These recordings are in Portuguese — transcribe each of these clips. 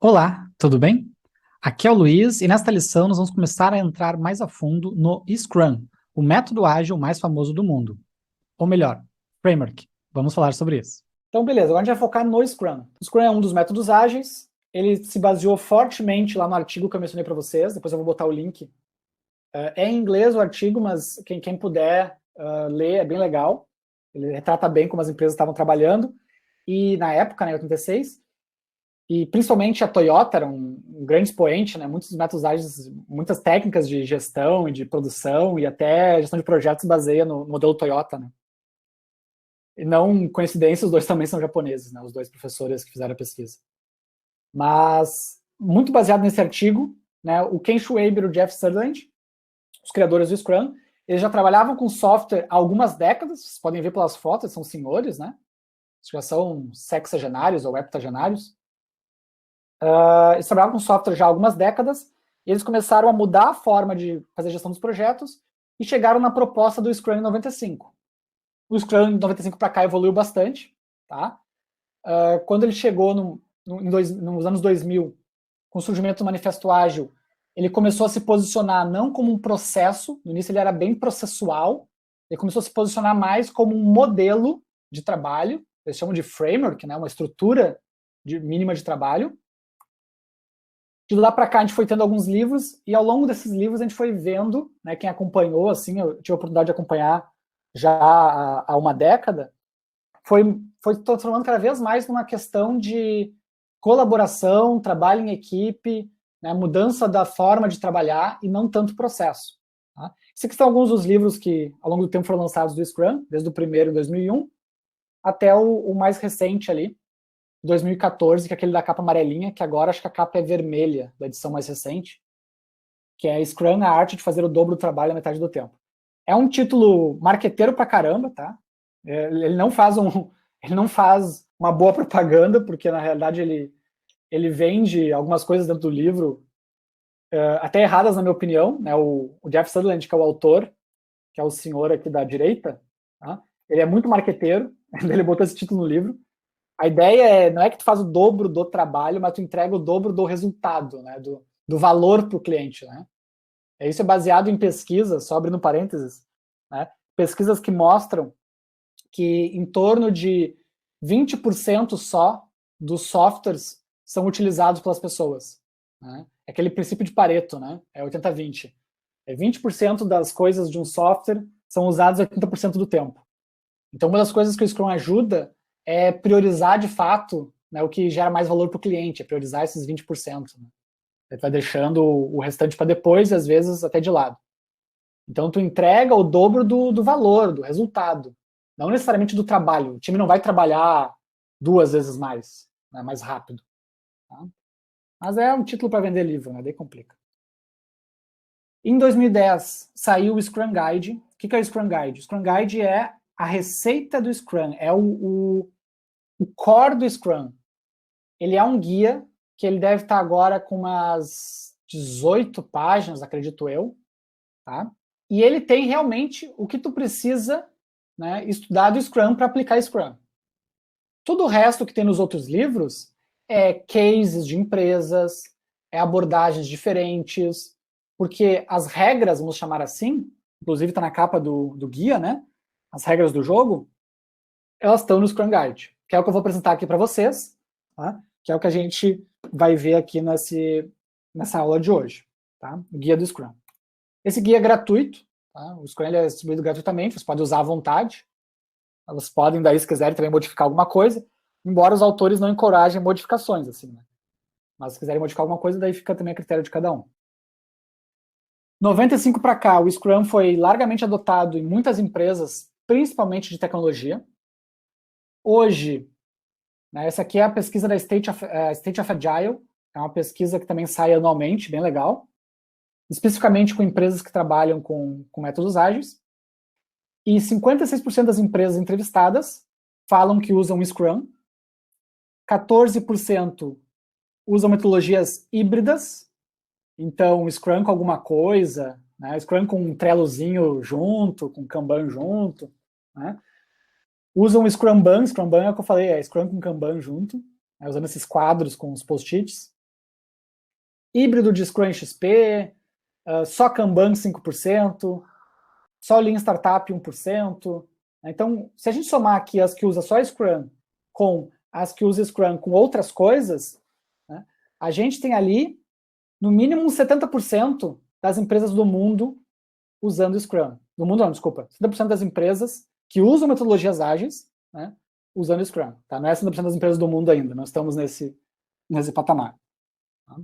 Olá, tudo bem? Aqui é o Luiz e nesta lição nós vamos começar a entrar mais a fundo no Scrum, o método ágil mais famoso do mundo. Ou melhor, framework. Vamos falar sobre isso. Então, beleza, agora a gente vai focar no Scrum. O Scrum é um dos métodos ágeis, ele se baseou fortemente lá no artigo que eu mencionei para vocês, depois eu vou botar o link. É em inglês o artigo, mas quem puder ler é bem legal. Ele retrata bem como as empresas estavam trabalhando, e na época, né, 86, e principalmente a Toyota era um grande expoente, né, muitos métodos ágeis, muitas técnicas de gestão e de produção, e até gestão de projetos se baseia no modelo Toyota, né. E não coincidência, os dois também são japoneses, né, os dois professores que fizeram a pesquisa. Mas, muito baseado nesse artigo, né, o Ken Schwaber e o Jeff Sutherland, os criadores do Scrum, eles já trabalhavam com software há algumas décadas, vocês podem ver pelas fotos, são senhores, né? Já são sexagenários ou heptagenários. Eles trabalhavam com software já há algumas décadas, e eles começaram a mudar a forma de fazer a gestão dos projetos e chegaram na proposta do Scrum em 95. O Scrum em 95 para cá evoluiu bastante, tá? Quando ele chegou nos anos 2000, com o surgimento do Manifesto Ágil, ele começou a se posicionar não como um processo, no início ele era bem processual, ele começou a se posicionar mais como um modelo de trabalho, eles chamam de framework, né, uma estrutura mínima de trabalho. De lá para cá a gente foi tendo alguns livros, e ao longo desses livros a gente foi vendo, né, quem acompanhou, assim, eu tive a oportunidade de acompanhar já há uma década, foi transformando cada vez mais numa questão de colaboração, trabalho em equipe, né, mudança da forma de trabalhar e não tanto processo. Tá? Esses aqui são alguns dos livros que, ao longo do tempo, foram lançados do Scrum, desde o primeiro, em 2001, até o mais recente ali, 2014, que é aquele da capa amarelinha, que agora acho que a capa é vermelha, da edição mais recente, que é Scrum, a arte de fazer o dobro do trabalho na metade do tempo. É um título marqueteiro pra caramba, tá? Ele não faz uma boa propaganda, porque na realidade ele vende algumas coisas dentro do livro, até erradas na minha opinião, né? O Jeff Sutherland, que é o autor, que é o senhor aqui da direita, tá? Ele é muito marqueteiro, ele botou esse título no livro. A ideia não é que tu faz o dobro do trabalho, mas tu entrega o dobro do resultado, né? Do valor para o cliente, né? Isso é baseado em pesquisas, só abrindo parênteses, né? Pesquisas que mostram que em torno de 20% só dos softwares são utilizados pelas pessoas. Né? É aquele princípio de Pareto, né? É 80-20. 20% das coisas de um software são usadas 80% do tempo. Então, uma das coisas que o Scrum ajuda é priorizar de fato, né, o que gera mais valor para o cliente, é priorizar esses 20%. Né? Ele vai deixando o restante para depois e às vezes até de lado. Então, tu entrega o dobro do valor, do resultado. Não necessariamente do trabalho. O time não vai trabalhar 2 vezes mais, né, mais rápido. Tá? Mas é um título para vender livro, né? Daí complica. Em 2010, saiu o Scrum Guide. O que é o Scrum Guide? O Scrum Guide é a receita do Scrum, é o core do Scrum. Ele é um guia que ele deve estar agora com umas 18 páginas, acredito eu. Tá? E ele tem realmente o que tu precisa, né, estudar do Scrum para aplicar Scrum. Tudo o resto que tem nos outros livros é cases de empresas, é abordagens diferentes, porque as regras, vamos chamar assim, inclusive está na capa do guia, né? As regras do jogo, elas estão no Scrum Guide, que é o que eu vou apresentar aqui para vocês, tá? Que é o que a gente vai ver aqui nessa aula de hoje, tá? O guia do Scrum. Esse guia é gratuito, tá? O Scrum é distribuído gratuitamente, vocês podem usar à vontade. Elas podem, daí, se quiserem, também modificar alguma coisa, embora os autores não encorajem modificações, assim, né? Mas se quiserem modificar alguma coisa, daí fica também a critério de cada um. 95 para cá, o Scrum foi largamente adotado em muitas empresas, principalmente de tecnologia. Hoje, né, essa aqui é a pesquisa da State of Agile, é uma pesquisa que também sai anualmente, bem legal, especificamente com empresas que trabalham com métodos ágeis. E 56% das empresas entrevistadas falam que usam Scrum, 14% usam metodologias híbridas, então Scrum com alguma coisa, né? Scrum com um Trelozinho junto, com Kanban junto, né? Usam Scrum é o que eu falei, é Scrum com Kanban junto, né? Usando esses quadros com os post-its. híbrido de Scrum XP, só Kanban 5%, só Lean Startup 1%. Então, se a gente somar aqui as que usa só Scrum com as que usa Scrum com outras coisas, né, a gente tem ali, no mínimo, uns 70% das empresas do mundo usando Scrum. Do mundo não, desculpa. 70% das empresas que usam metodologias ágeis, né, usando Scrum. Tá? Não é 70% das empresas do mundo ainda, nós estamos nesse patamar. Tá?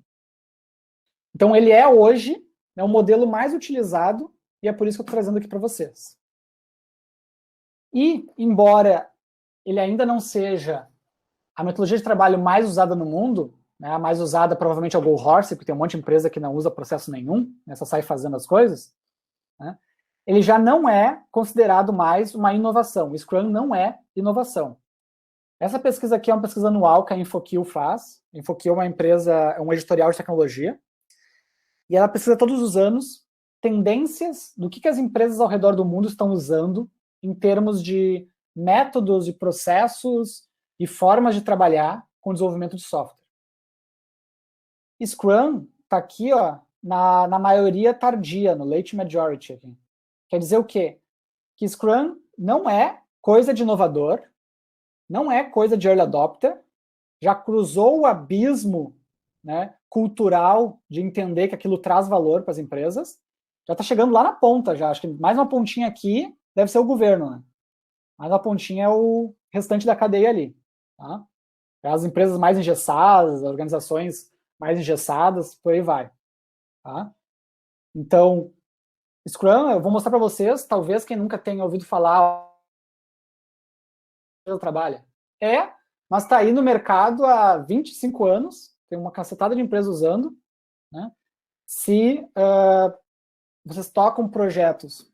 Então, ele é hoje o modelo mais utilizado e é por isso que eu estou trazendo aqui para vocês. E, embora ele ainda não seja a metodologia de trabalho mais usada no mundo, né, a mais usada provavelmente é o Go Horse, porque tem um monte de empresa que não usa processo nenhum, né, só sai fazendo as coisas, né, ele já não é considerado mais uma inovação. O Scrum não é inovação. Essa pesquisa aqui é uma pesquisa anual que a InfoKill faz. A InfoKill é uma empresa, é um editorial de tecnologia, e ela pesquisa todos os anos tendências do que as empresas ao redor do mundo estão usando em termos de métodos e processos e formas de trabalhar com desenvolvimento de software. Scrum está aqui, ó, na maioria tardia, no late majority. Aqui. Quer dizer o quê? Que Scrum não é coisa de inovador, não é coisa de early adopter, já cruzou o abismo, né, cultural de entender que aquilo traz valor para as empresas, já está chegando lá na ponta, já. Acho que mais uma pontinha aqui deve ser o governo, né? Mais uma pontinha é o restante da cadeia ali. Tá? As empresas mais engessadas, as organizações mais engessadas, por aí vai. Tá? Então, Scrum, eu vou mostrar para vocês, talvez quem nunca tenha ouvido falar trabalha. Mas está aí no mercado há 25 anos, tem uma cacetada de empresas usando. Né? Se vocês tocam projetos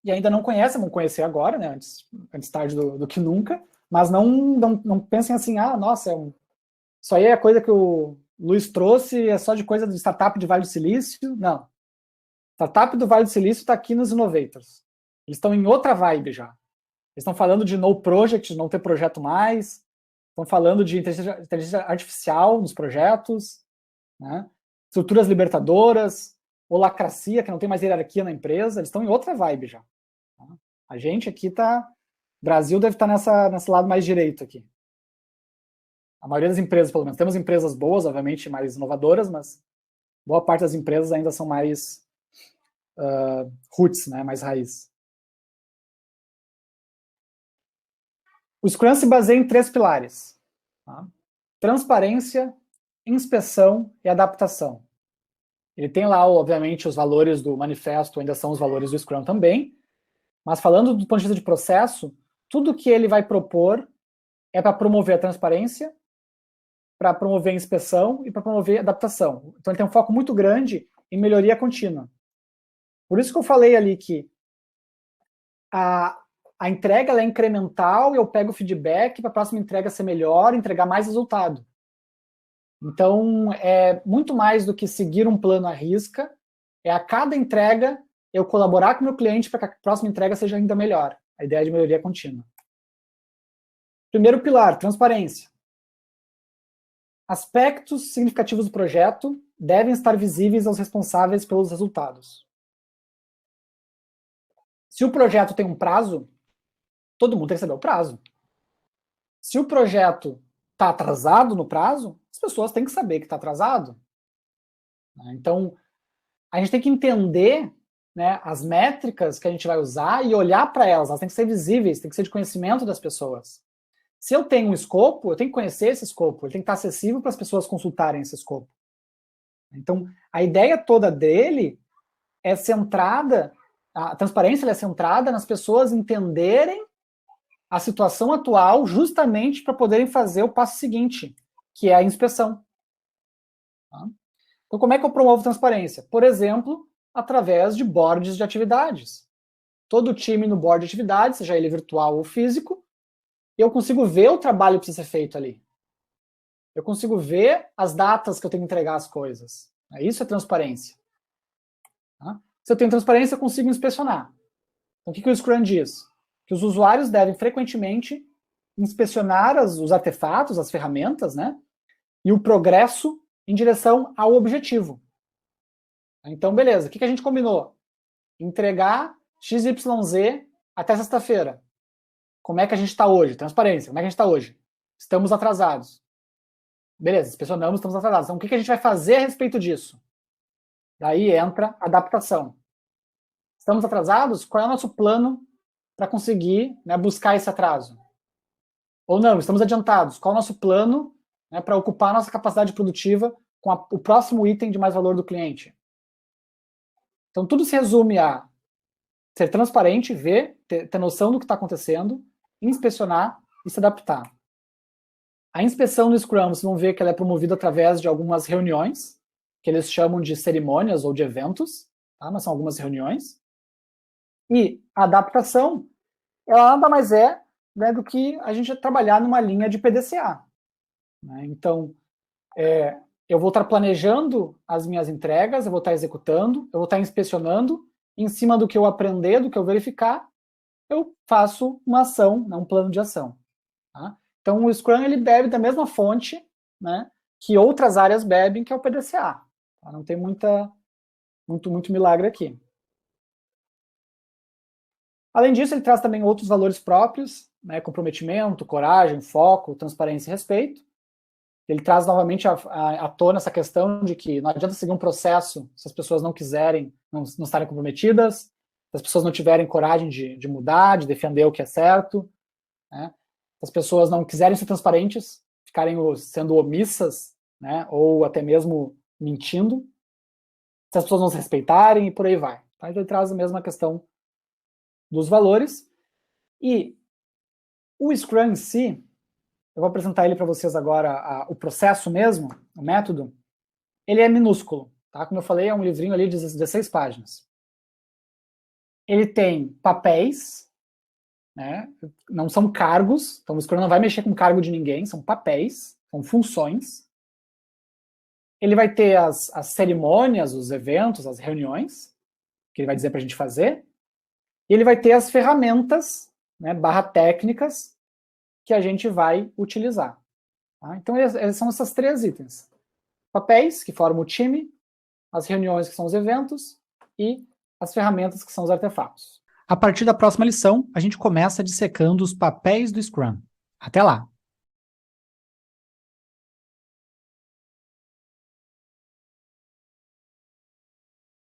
e ainda não conhecem, vão conhecer agora, né? antes tarde do que nunca, mas não pensem assim, nossa, isso aí é coisa que o Luiz trouxe, é só de coisa de startup de Vale do Silício. Não. Startup do Vale do Silício está aqui nos Innovators. Eles estão em outra vibe já. Eles estão falando de no project, não ter projeto mais. Estão falando de inteligência artificial nos projetos, né? Estruturas libertadoras, holacracia, que não tem mais hierarquia na empresa. Eles estão em outra vibe já. Tá? A gente aqui está... Brasil deve estar nesse lado mais direito aqui. A maioria das empresas, pelo menos. Temos empresas boas, obviamente, mais inovadoras, mas boa parte das empresas ainda são mais roots, né? Mais raiz. O Scrum se baseia em 3 pilares. Tá? Transparência, inspeção e adaptação. Ele tem lá, obviamente, os valores do manifesto, ainda são os valores do Scrum também, mas falando do ponto de vista de processo, tudo que ele vai propor é para promover a transparência, para promover a inspeção e para promover a adaptação. Então ele tem um foco muito grande em melhoria contínua. Por isso que eu falei ali que a entrega ela é incremental e eu pego o feedback para a próxima entrega ser melhor, entregar mais resultado. Então, é muito mais do que seguir um plano à risca, é a cada entrega eu colaborar com o meu cliente para que a próxima entrega seja ainda melhor. A ideia de melhoria contínua. Primeiro pilar, transparência. Aspectos significativos do projeto devem estar visíveis aos responsáveis pelos resultados. Se o projeto tem um prazo, todo mundo tem que saber o prazo. Se o projeto está atrasado no prazo, as pessoas têm que saber que está atrasado. Então, a gente tem que entender, né, as métricas que a gente vai usar e olhar para elas têm que ser visíveis, tem que ser de conhecimento das pessoas. Se eu tenho um escopo, eu tenho que conhecer esse escopo, ele tem que estar acessível para as pessoas consultarem esse escopo. Então, a ideia toda dele é centrada, a transparência é centrada nas pessoas entenderem a situação atual justamente para poderem fazer o passo seguinte, que é a inspeção. Tá? Então, como é que eu promovo transparência? Por exemplo, através de boards de atividades. Todo time no board de atividades, seja ele virtual ou físico, eu consigo ver o trabalho que precisa ser feito ali. Eu consigo ver as datas que eu tenho que entregar as coisas. Isso é transparência. Tá? Se eu tenho transparência, eu consigo inspecionar. Então, o que o Scrum diz? Que os usuários devem frequentemente inspecionar os artefatos, as ferramentas, né? E o progresso em direção ao objetivo. Então, beleza, o que a gente combinou? Entregar XYZ até sexta-feira. Como é que a gente está hoje? Transparência, como é que a gente está hoje? Estamos atrasados. Beleza, inspecionamos, estamos atrasados. Então, o que a gente vai fazer a respeito disso? Daí entra a adaptação. Estamos atrasados? Qual é o nosso plano para conseguir, né, buscar esse atraso? Ou não, estamos adiantados. Qual é o nosso plano, né, para ocupar a nossa capacidade produtiva com o próximo item de mais valor do cliente? Então, tudo se resume a ser transparente, ver, ter noção do que está acontecendo, inspecionar e se adaptar. A inspeção no Scrum, vocês vão ver que ela é promovida através de algumas reuniões, que eles chamam de cerimônias ou de eventos, tá? Mas são algumas reuniões. E a adaptação, ela nada mais é, né, do que a gente trabalhar numa linha de PDCA. Né? Então, eu vou estar planejando as minhas entregas, eu vou estar executando, eu vou estar inspecionando, em cima do que eu aprender, do que eu verificar, eu faço uma ação, né, um plano de ação. Tá? Então, o Scrum ele bebe da mesma fonte, né, que outras áreas bebem, que é o PDCA. Tá? Não tem muito milagre aqui. Além disso, ele traz também outros valores próprios, né, comprometimento, coragem, foco, transparência e respeito. Ele traz novamente à tona essa questão de que não adianta seguir um processo se as pessoas não quiserem, não estarem comprometidas, se as pessoas não tiverem coragem de mudar, de defender o que é certo, né? Se as pessoas não quiserem ser transparentes, ficarem sendo omissas, né, ou até mesmo mentindo, se as pessoas não se respeitarem e por aí vai. Tá? Então ele traz a mesma questão dos valores. E o Scrum em si, eu vou apresentar ele para vocês agora, o processo mesmo, o método, ele é minúsculo. Tá? Como eu falei, é um livrinho ali de 16 páginas. Ele tem papéis, né? Não são cargos, então o Scrum não vai mexer com cargo de ninguém, são papéis, são funções. Ele vai ter as cerimônias, os eventos, as reuniões, que ele vai dizer para a gente fazer, e ele vai ter as ferramentas, né, barra técnicas, que a gente vai utilizar. Tá? Então, são esses 3 itens. Papéis, que formam o time, as reuniões, que são os eventos, e as ferramentas, que são os artefatos. A partir da próxima lição, a gente começa dissecando os papéis do Scrum. Até lá!